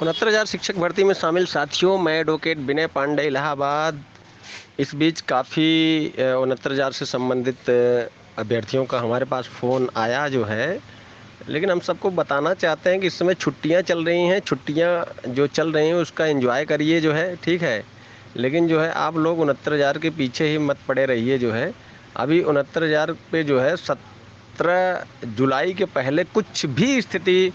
69,000 शिक्षक भर्ती में शामिल साथियों, मैं एडवोकेट विनय पांडे इलाहाबाद। इस बीच काफ़ी 69,000 से संबंधित अभ्यर्थियों का हमारे पास फ़ोन आया जो है, लेकिन हम सबको बताना चाहते हैं कि इस समय छुट्टियां चल रही हैं। छुट्टियां जो चल रही हैं उसका एंजॉय करिए जो है, ठीक है। लेकिन जो है आप लोग 69,000 के पीछे ही मत पड़े रहिए जो है। अभी 69,000 पे जो है 17 जुलाई के पहले कुछ भी स्थिति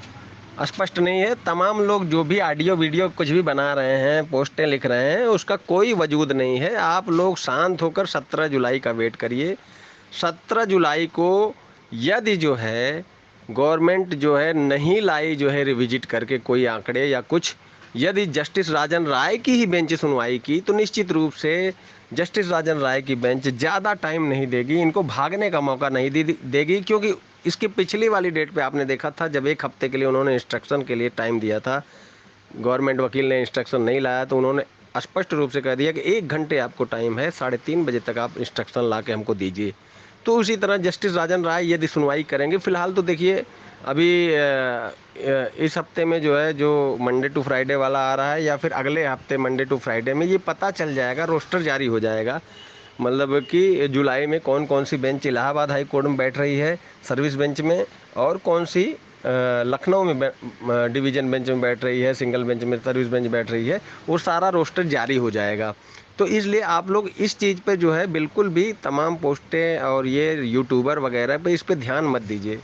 स्पष्ट नहीं है। तमाम लोग जो भी ऑडियो वीडियो कुछ भी बना रहे हैं, पोस्टें लिख रहे हैं, उसका कोई वजूद नहीं है। आप लोग शांत होकर 17 जुलाई का वेट करिए। 17 जुलाई को यदि जो है गवर्नमेंट जो है नहीं लाई जो है रिविजिट करके कोई आंकड़े या कुछ, यदि जस्टिस राजन राय की ही बेंच सुनवाई की, तो निश्चित रूप से जस्टिस राजन राय की बेंच ज़्यादा टाइम नहीं देगी, इनको भागने का मौका नहीं देगी। क्योंकि इसकी पिछली वाली डेट पे आपने देखा था, जब एक हफ्ते के लिए उन्होंने इंस्ट्रक्शन के लिए टाइम दिया था, गवर्नमेंट वकील ने इंस्ट्रक्शन नहीं लाया, तो उन्होंने स्पष्ट रूप से कह दिया कि 1 घंटे आपको टाइम है, 3:30 बजे तक आप इंस्ट्रक्शन ला के हमको दीजिए। तो उसी तरह जस्टिस राजन राय यदि सुनवाई करेंगे, फिलहाल तो देखिए अभी इस हफ्ते में जो है, जो मंडे टू फ्राइडे वाला आ रहा है, या फिर अगले हफ्ते मंडे टू फ्राइडे में ये पता चल जाएगा, रोस्टर जारी हो जाएगा। मतलब कि जुलाई में कौन कौन सी बेंच इलाहाबाद हाई कोर्ट में बैठ रही है सर्विस बेंच में, और कौन सी लखनऊ में डिवीज़न बेंच में बैठ रही है, सिंगल बेंच में सर्विस बेंच बैठ रही है, वो सारा रोस्टर जारी हो जाएगा। तो इसलिए आप लोग इस चीज़ पे जो है बिल्कुल भी तमाम पोस्टें और ये यूट्यूबर वगैरह पे इस पे ध्यान मत दीजिए।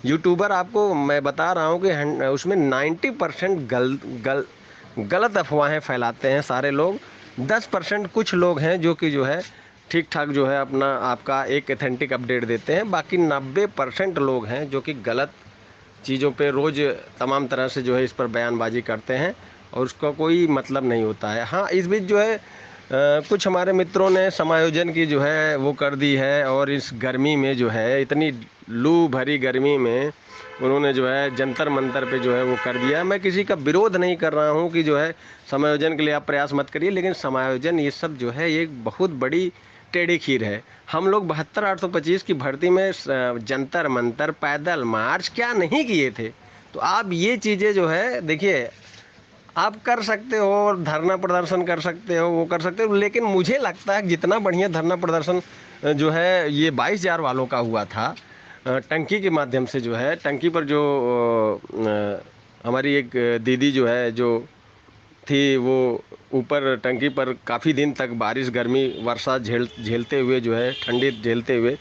यूट्यूबर आपको मैं बता रहा हूँ कि उसमें 90% गलत अफवाहें फैलाते हैं सारे लोग। 10% कुछ लोग हैं जो कि जो है ठीक ठाक जो है अपना आपका एक एथेंटिक अपडेट देते हैं। बाकी 90% लोग हैं जो कि गलत चीज़ों पे रोज़ तमाम तरह से जो है इस पर बयानबाजी करते हैं, और उसका कोई मतलब नहीं होता है। हाँ, इस बीच जो है कुछ हमारे मित्रों ने समायोजन की जो है वो कर दी है, और इस गर्मी में जो है, इतनी लू भरी गर्मी में उन्होंने जो है जंतर मंतर पे जो है वो कर दिया है। मैं किसी का विरोध नहीं कर रहा हूँ कि जो है समायोजन के लिए आप प्रयास मत करिए, लेकिन समायोजन ये सब जो है ये बहुत बड़ी टेढ़ी खीर है। हम लोग 72,825 की भर्ती में जंतर मंतर, पैदल मार्च क्या नहीं किए थे। तो आप ये चीज़ें जो है देखिए, आप कर सकते हो और धरना प्रदर्शन कर सकते हो, वो कर सकते हो, लेकिन मुझे लगता है जितना बढ़िया धरना प्रदर्शन जो है ये 22,000 वालों का हुआ था, टंकी के माध्यम से जो है, टंकी पर जो हमारी एक दीदी जो है जो थी, वो ऊपर टंकी पर काफ़ी दिन तक बारिश गर्मी वर्षा झेलते हुए जो है, ठंडी झेलते हुए,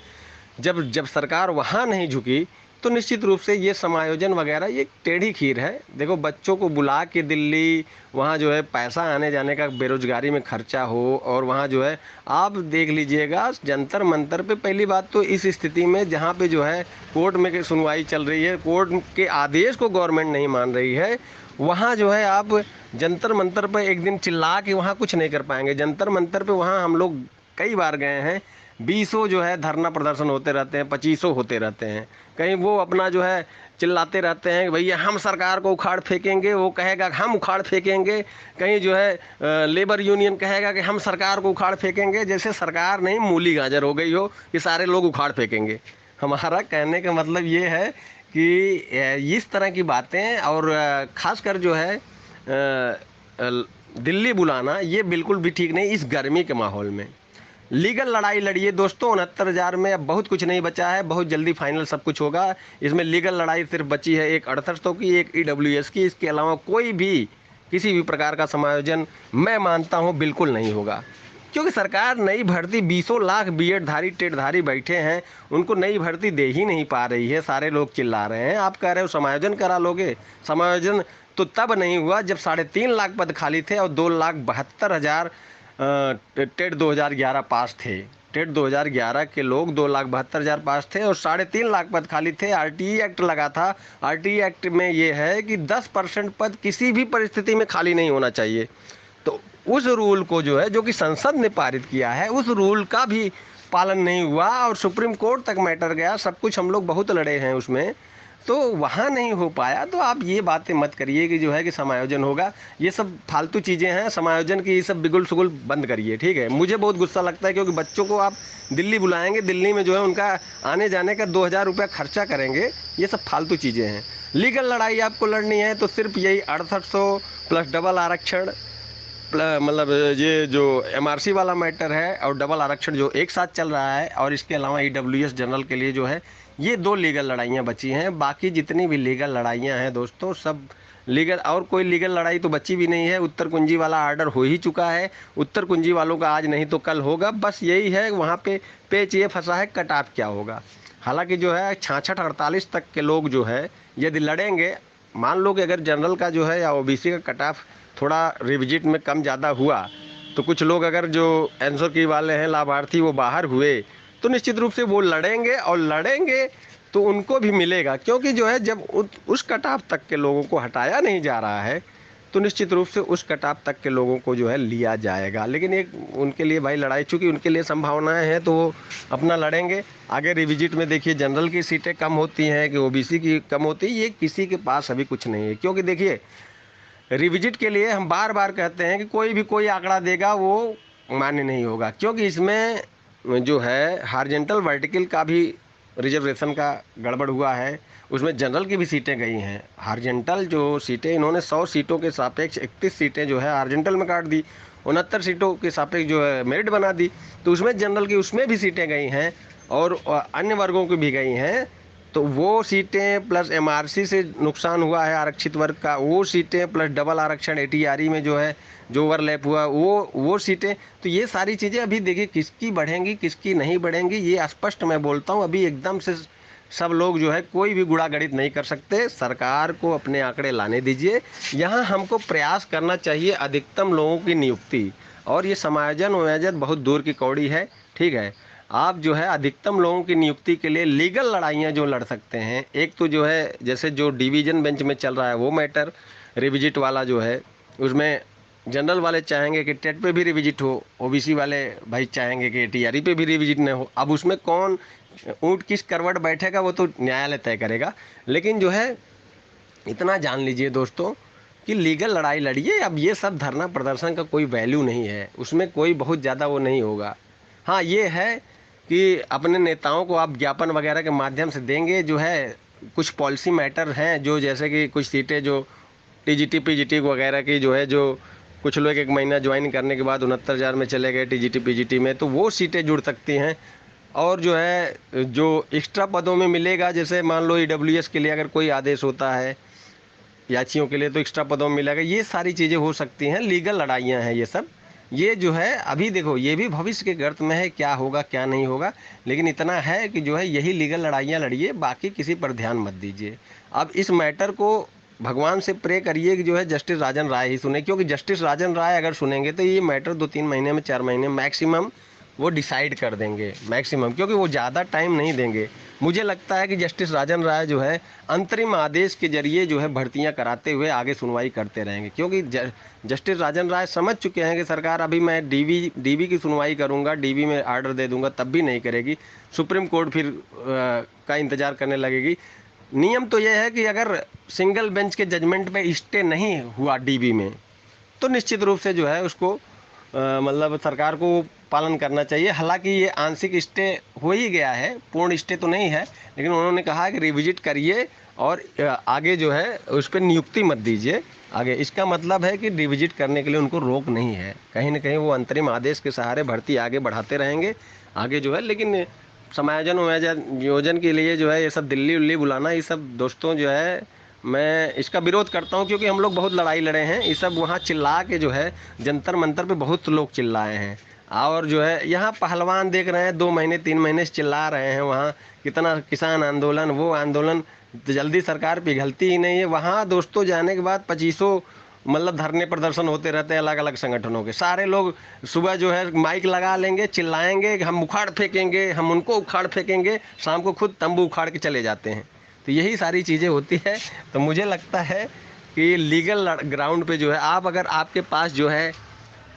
जब जब सरकार वहाँ नहीं झुकी, तो निश्चित रूप से ये समायोजन वगैरह ये टेढ़ी खीर है। देखो, बच्चों को बुला के दिल्ली, वहाँ जो है पैसा आने जाने का बेरोजगारी में खर्चा हो, और वहाँ जो है आप देख लीजिएगा जंतर मंतर पे, पहली बात तो इस स्थिति में जहाँ पे जो है कोर्ट में सुनवाई चल रही है, कोर्ट के आदेश को गवर्नमेंट नहीं मान रही है, वहाँ जो है आप जंतर मंतर पर एक दिन चिल्ला के वहाँ कुछ नहीं कर पाएंगे। जंतर मंतर पे वहाँ हम लोग कई बार गए हैं, 20 जो है धरना प्रदर्शन होते रहते हैं, 25 होते रहते हैं। कहीं वो अपना जो है चिल्लाते रहते हैं भैया हम सरकार को उखाड़ फेंकेंगे, वो कहेगा कि हम उखाड़ फेंकेंगे। कहीं जो है लेबर यूनियन कहेगा कि हम सरकार को उखाड़ फेंकेंगे, जैसे सरकार नहीं मूली गाजर हो गई हो कि सारे लोग उखाड़ फेंकेंगे। हमारा कहने का मतलब ये है कि इस तरह की बातें, और खासकर जो है दिल्ली बुलाना ये बिल्कुल भी ठीक नहीं इस गर्मी के माहौल में। लीगल लड़ाई लड़िए दोस्तों। 69,000 में अब बहुत कुछ नहीं बचा है, बहुत जल्दी फाइनल सब कुछ होगा। इसमें लीगल लड़ाई सिर्फ बची है एक 68 की, एक ईडब्ल्यूएस की। इसके अलावा कोई भी किसी भी प्रकार का समायोजन मैं मानता हूँ बिल्कुल नहीं होगा, क्योंकि सरकार नई भर्ती 20 लाख बीएड धारी टेट धारी बैठे हैं, उनको नई भर्ती दे ही नहीं पा रही है। सारे लोग चिल्ला रहे हैं, आप कह रहे हो समायोजन करा लोगे। समायोजन तो तब नहीं हुआ जब 3.5 लाख पद खाली थे और 2,72,000 टेट 2011 पास थे। टेट 2011 के लोग 2,72,000 पास थे और 3.5 लाख पद खाली थे। आरटीई एक्ट लगा था। आरटीई एक्ट में ये है कि 10% पद किसी भी परिस्थिति में खाली नहीं होना चाहिए। तो उस रूल को जो है, जो कि संसद ने पारित किया है, उस रूल का भी पालन नहीं हुआ और सुप्रीम कोर्ट तक मैटर गया। सब कुछ हम लोग बहुत लड़े हैं उसमें, तो वहाँ नहीं हो पाया, तो आप ये बातें मत करिए कि जो है कि समायोजन होगा। ये सब फालतू चीज़ें हैं, समायोजन की ये सब बिगुल सुगुल बंद करिए, ठीक है। मुझे बहुत गुस्सा लगता है क्योंकि बच्चों को आप दिल्ली बुलाएंगे, दिल्ली में जो है उनका आने जाने का 2000 रुपया खर्चा करेंगे, ये सब फालतू चीज़ें हैं। लीगल लड़ाई आपको लड़नी है तो सिर्फ यही 6800 प्लस डबल आरक्षण, मतलब ये जो एमआरसी वाला मैटर है और डबल आरक्षण जो एक साथ चल रहा है, और इसके अलावा ईडब्ल्यूएस जनरल के लिए जो है, ये 2 लीगल लड़ाइयाँ बची हैं। बाकी जितनी भी लीगल लड़ाइयाँ हैं दोस्तों, सब लीगल, और कोई लीगल लड़ाई तो बची भी नहीं है। उत्तर कुंजी वाला आर्डर हो ही चुका है, उत्तर कुंजी वालों का आज नहीं तो कल होगा। बस यही है, वहाँ पे पेच ये फंसा है, कट ऑफ क्या होगा। हालांकि जो है 66 48 तक के लोग जो है यदि लड़ेंगे, मान लो कि अगर जनरल का जो है या ओबीसी का कट ऑफ थोड़ा रिविजिट में कम ज़्यादा हुआ, तो कुछ लोग अगर जो आंसर की वाले हैं लाभार्थी वो बाहर हुए, तो निश्चित रूप से वो लड़ेंगे, और लड़ेंगे तो उनको भी मिलेगा। क्योंकि जो है जब उस कट ऑफ तक के लोगों को हटाया नहीं जा रहा है, तो निश्चित रूप से उस कट ऑफ तक के लोगों को जो है लिया जाएगा। लेकिन एक उनके लिए भाई लड़ाई, चूँकि उनके लिए संभावनाएं हैं तो वो अपना लड़ेंगे। आगे रिविजिट में देखिए जनरल की सीटें कम होती हैं कि ओबीसी की कम होती है, ये किसी के पास अभी कुछ नहीं है। क्योंकि देखिए रिविजिट के लिए हम बार बार कहते हैं कि कोई भी कोई आंकड़ा देगा वो मान्य नहीं होगा, क्योंकि इसमें जो है हार्जेंटल वर्टिकल का भी रिजर्वेशन का गड़बड़ हुआ है। उसमें जनरल की भी सीटें गई हैं। हार्जेंटल जो सीटें इन्होंने 100 सीटों के सापेक्ष 31 सीटें जो है हार्जेंटल में काट दी, 69 सीटों के सापेक्ष जो है मेरिट बना दी, तो उसमें जनरल की उसमें भी सीटें गई हैं और अन्य वर्गों की भी गई हैं। तो वो सीटें प्लस एमआरसी से नुकसान हुआ है आरक्षित वर्ग का, वो सीटें प्लस डबल आरक्षण एटीआरई में जो है जो ओवरलैप हुआ वो सीटें, तो ये सारी चीज़ें अभी देखिए किसकी बढ़ेंगी किसकी नहीं बढ़ेंगी, ये स्पष्ट मैं बोलता हूँ। अभी एकदम से सब लोग जो है कोई भी गुणा गणित नहीं कर सकते। सरकार को अपने आंकड़े लाने दीजिए। यहाँ हमको प्रयास करना चाहिए अधिकतम लोगों की नियुक्ति, और ये समायोजन वयोजन बहुत दूर की कौड़ी है, ठीक है। आप जो है अधिकतम लोगों की नियुक्ति के लिए लीगल लड़ाइयाँ जो लड़ सकते हैं, एक तो जो है जैसे जो डिवीजन बेंच में चल रहा है वो मैटर, रिविजिट वाला जो है उसमें जनरल वाले चाहेंगे कि टेट पे भी रिविजिट हो, ओबीसी वाले भाई चाहेंगे कि टीआरई पे भी रिविजिट न हो। अब उसमें कौन ऊँट किस करवट बैठेगा वो तो न्यायालय तय करेगा। लेकिन जो है इतना जान लीजिए दोस्तों कि लीगल लड़ाई लड़िए। अब ये सब धरना प्रदर्शन का कोई वैल्यू नहीं है, उसमें कोई बहुत ज़्यादा वो नहीं होगा। हाँ ये है कि अपने नेताओं को आप ज्ञापन वगैरह के माध्यम से देंगे, जो है कुछ पॉलिसी मैटर हैं जो जैसे कि कुछ सीटें जो टीजीटी पीजीटी वगैरह की जो है, जो कुछ लोग 1 महीना ज्वाइन करने के बाद 69,000 में चले गए टीजीटी पीजीटी में, तो वो सीटें जुड़ सकती हैं। और जो है जो एक्स्ट्रा पदों में मिलेगा, जैसे मान लो ईडब्ल्यूएस के लिए अगर कोई आदेश होता है याचियों के लिए तो एक्स्ट्रा पदों में मिलेगा, ये सारी चीज़ें हो सकती हैं। लीगल लड़ाइयाँ हैं ये सब, ये जो है अभी देखो ये भी भविष्य के गर्त में है, क्या होगा क्या नहीं होगा। लेकिन इतना है कि जो है यही लीगल लड़ाइयाँ लड़िए, बाकी किसी पर ध्यान मत दीजिए। अब इस मैटर को भगवान से प्रे करिए कि जो है जस्टिस राजन राय ही सुने, क्योंकि जस्टिस राजन राय अगर सुनेंगे तो ये मैटर 2-3 महीने में 4 महीने मैक्सिमम वो डिसाइड कर देंगे, मैक्सिमम, क्योंकि वो ज़्यादा टाइम नहीं देंगे। मुझे लगता है कि जस्टिस राजन राय जो है अंतरिम आदेश के जरिए जो है भर्तियां कराते हुए आगे सुनवाई करते रहेंगे, क्योंकि जस्टिस राजन राय समझ चुके हैं कि सरकार अभी मैं डीवी की सुनवाई करूंगा, डीवी में आर्डर दे दूंगा तब भी नहीं करेगी, सुप्रीम कोर्ट फिर का इंतजार करने लगेगी। नियम तो यह है कि अगर सिंगल बेंच के जजमेंट पे स्टे नहीं हुआ डीवी में, तो निश्चित रूप से जो है उसको मतलब सरकार को पालन करना चाहिए। हालांकि ये आंशिक स्टे हो ही गया है, पूर्ण स्टे तो नहीं है, लेकिन उन्होंने कहा कि रिविजिट करिए और आगे जो है उस पर नियुक्ति मत दीजिए आगे। इसका मतलब है कि रिविजिट करने के लिए उनको रोक नहीं है, कहीं ना कहीं वो अंतरिम आदेश के सहारे भर्ती आगे बढ़ाते रहेंगे आगे जो है। लेकिन समायोजन वयोजन योजन के लिए जो है ये सब दिल्ली उल्ली बुलाना, ये सब दोस्तों जो है मैं इसका विरोध करता हूं, क्योंकि हम लोग बहुत लड़ाई लड़े हैं। ये सब वहाँ चिल्ला के जो है जंतर मंतर पे बहुत लोग चिल्लाए हैं, और जो है यहाँ पहलवान देख रहे हैं 2 महीने 3 महीने से चिल्ला रहे हैं, वहाँ कितना किसान आंदोलन वो आंदोलन, जल्दी सरकार पिघलती ही नहीं है। वहाँ दोस्तों जाने के बाद 2500 मतलब धरने प्रदर्शन होते रहते हैं अलग अलग संगठनों के। सारे लोग सुबह जो है माइक लगा लेंगे, चिल्लाएंगे कि हम उखाड़ फेंकेंगे, हम उनको उखाड़ फेंकेंगे, शाम को खुद तंबू उखाड़ के चले जाते हैं। तो यही सारी चीज़ें होती है। तो मुझे लगता है कि लीगल ग्राउंड पे जो है आप, अगर आपके पास जो है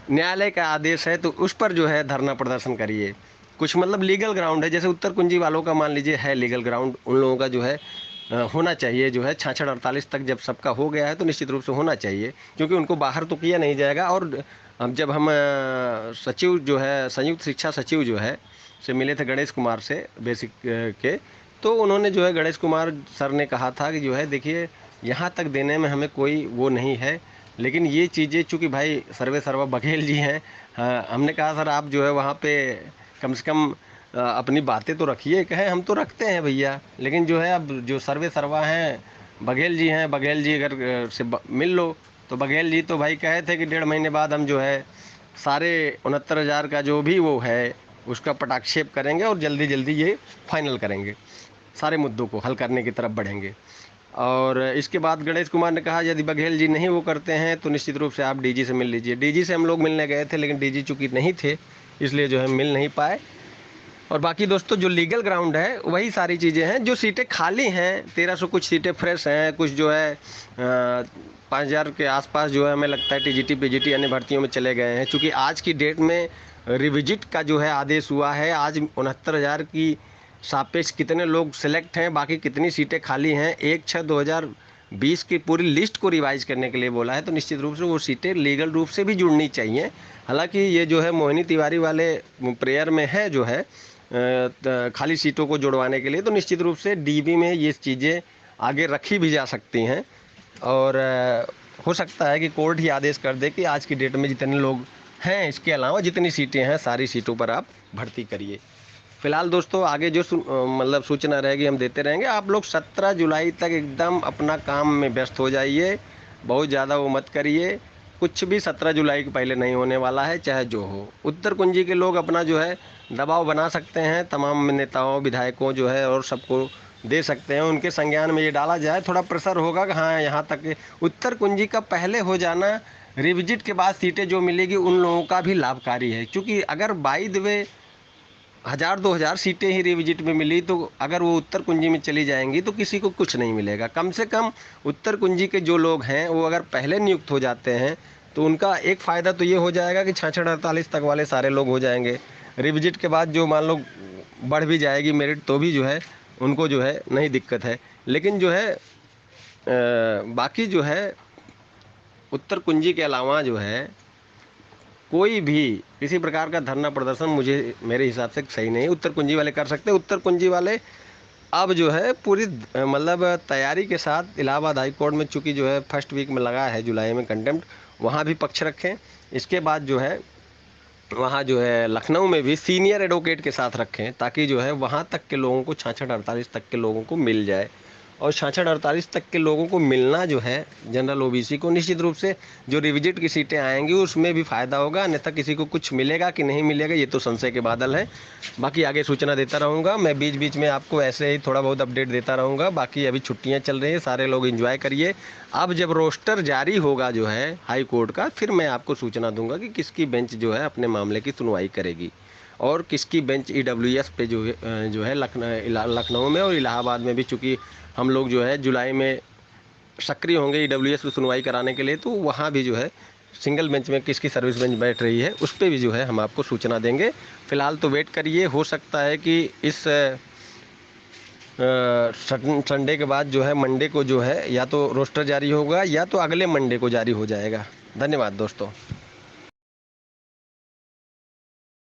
न्यायालय का आदेश है तो उस पर जो है धरना प्रदर्शन करिए। कुछ मतलब लीगल ग्राउंड है, जैसे उत्तर कुंजी वालों का मान लीजिए है लीगल ग्राउंड, उन लोगों का जो है होना चाहिए जो है 66-48 तक जब सबका हो गया है तो निश्चित रूप से होना चाहिए, क्योंकि उनको बाहर तो किया नहीं जाएगा। और अब जब हम सचिव जो है, संयुक्त शिक्षा सचिव जो है से मिले थे गणेश कुमार से बेसिक के, तो उन्होंने जो है गणेश कुमार सर ने कहा था कि जो है देखिए यहाँ तक देने में हमें कोई वो नहीं है, लेकिन ये चीज़ें चूँकि भाई सर्वे सर्वा बघेल जी हैं। हमने कहा सर आप जो है वहाँ पे कम से कम अपनी बातें तो रखिए। कहे हम तो रखते हैं भैया, लेकिन जो है अब जो सर्वे सर्वा हैं बघेल जी हैं, बघेल जी अगर मिल लो तो बघेल जी तो भाई कहे थे कि 1.5 महीने बाद हम जो है सारे 69,000 का जो भी वो है उसका पटाक्षेप करेंगे और जल्दी जल्दी ये फाइनल करेंगे, सारे मुद्दों को हल करने की तरफ बढ़ेंगे। और इसके बाद गणेश कुमार ने कहा यदि बघेल जी नहीं वो करते हैं तो निश्चित रूप से आप डीजी से मिल लीजिए। डीजी से हम लोग मिलने गए थे, लेकिन डीजी चूंकि नहीं थे इसलिए जो है मिल नहीं पाए। और बाकी दोस्तों जो लीगल ग्राउंड है वही सारी चीज़ें हैं। जो सीटें खाली हैं 1300 कुछ सीटें फ्रेश हैं, कुछ जो है 5,000 के आसपास जो है हमें लगता है टीजीटी पीजीटी अन्य भर्तियों में चले गए हैं। चूँकि आज की डेट में रिविजिट का जो है आदेश हुआ है, आज 69,000 की सापेक्ष कितने लोग सिलेक्ट हैं, बाकी कितनी सीटें खाली हैं, 1/6/2020 की पूरी लिस्ट को रिवाइज करने के लिए बोला है। तो निश्चित रूप से वो सीटें लीगल रूप से भी जुड़नी चाहिए। हालांकि ये जो है मोहिनी तिवारी वाले प्रेयर में है जो है खाली सीटों को जुड़वाने के लिए, तो निश्चित रूप से डीबी में ये चीज़ें आगे रखी भी जा सकती हैं। और हो सकता है कि कोर्ट ही आदेश कर दे कि आज की डेट में जितने लोग हैं इसके अलावा जितनी सीटें हैं सारी सीटों पर आप भर्ती करिए। फिलहाल दोस्तों आगे जो मतलब सूचना रहेगी हम देते रहेंगे। आप लोग 17 जुलाई तक एकदम अपना काम में व्यस्त हो जाइए, बहुत ज़्यादा वो मत करिए। कुछ भी 17 जुलाई के पहले नहीं होने वाला है, चाहे जो हो। उत्तर कुंजी के लोग अपना जो है दबाव बना सकते हैं, तमाम नेताओं विधायकों जो है और सबको दे सकते हैं, उनके संज्ञान में ये डाला जाए, थोड़ा प्रेशर होगा कि हाँ यहाँ तक उत्तर कुंजी का पहले हो जाना, रिविजिट के बाद सीटें जो मिलेगी उन लोगों का भी लाभकारी है। क्योंकि अगर बाई द वे 1,000-2,000 सीटें ही रिविजिट में मिली तो अगर वो उत्तर कुंजी में चली जाएंगी तो किसी को कुछ नहीं मिलेगा। कम से कम उत्तर कुंजी के जो लोग हैं वो अगर पहले नियुक्त हो जाते हैं तो उनका एक फ़ायदा तो ये हो जाएगा कि 66-48 तक वाले सारे लोग हो जाएंगे। रिविजिट के बाद जो मान लो बढ़ भी जाएगी मेरिट तो भी जो है उनको जो है नहीं दिक्कत है। लेकिन जो है बाकी जो है उत्तर कुंजी के अलावा जो है कोई भी किसी प्रकार का धरना प्रदर्शन मुझे मेरे हिसाब से सही नहीं। उत्तर कुंजी वाले कर सकते हैं। उत्तर कुंजी वाले अब जो है पूरी मतलब तैयारी के साथ इलाहाबाद हाई कोर्ट में चूँकि जो है फर्स्ट वीक में लगा है जुलाई में कंटेम्प्ट, वहाँ भी पक्ष रखें। इसके बाद जो है वहाँ जो है लखनऊ में भी सीनियर एडवोकेट के साथ रखें, ताकि जो है वहाँ तक के लोगों को 66-48 तक के लोगों को मिल जाए। और 66-48 तक के लोगों को मिलना जो है जनरल ओबीसी को निश्चित रूप से जो रिविजिट की सीटें आएंगी उसमें भी फ़ायदा होगा, अन्यथा किसी को कुछ मिलेगा कि नहीं मिलेगा ये तो संशय के बादल है। बाकी आगे सूचना देता रहूँगा मैं, बीच बीच में आपको ऐसे ही थोड़ा बहुत अपडेट देता रहूँगा। बाकी अभी छुट्टियाँ चल रही हैं, सारे लोग एंजॉय करिए। अब जब रोस्टर जारी होगा जो है हाई कोर्ट का, फिर मैं आपको सूचना दूंगा कि किसकी बेंच जो है अपने मामले की सुनवाई करेगी और किसकी बेंच ईडब्ल्यूएस पे जो है लखनऊ में और इलाहाबाद में भी, चूँकि हम लोग जो है जुलाई में सक्रिय होंगे ईडब्ल्यूएस की सुनवाई कराने के लिए, तो वहाँ भी जो है सिंगल बेंच में किसकी सर्विस बेंच बैठ रही है उस पर भी जो है हम आपको सूचना देंगे। फिलहाल तो वेट करिए, हो सकता है कि इस संडे के बाद जो है मंडे को जो है या तो रोस्टर जारी होगा या तो अगले मंडे को जारी हो जाएगा। धन्यवाद दोस्तों।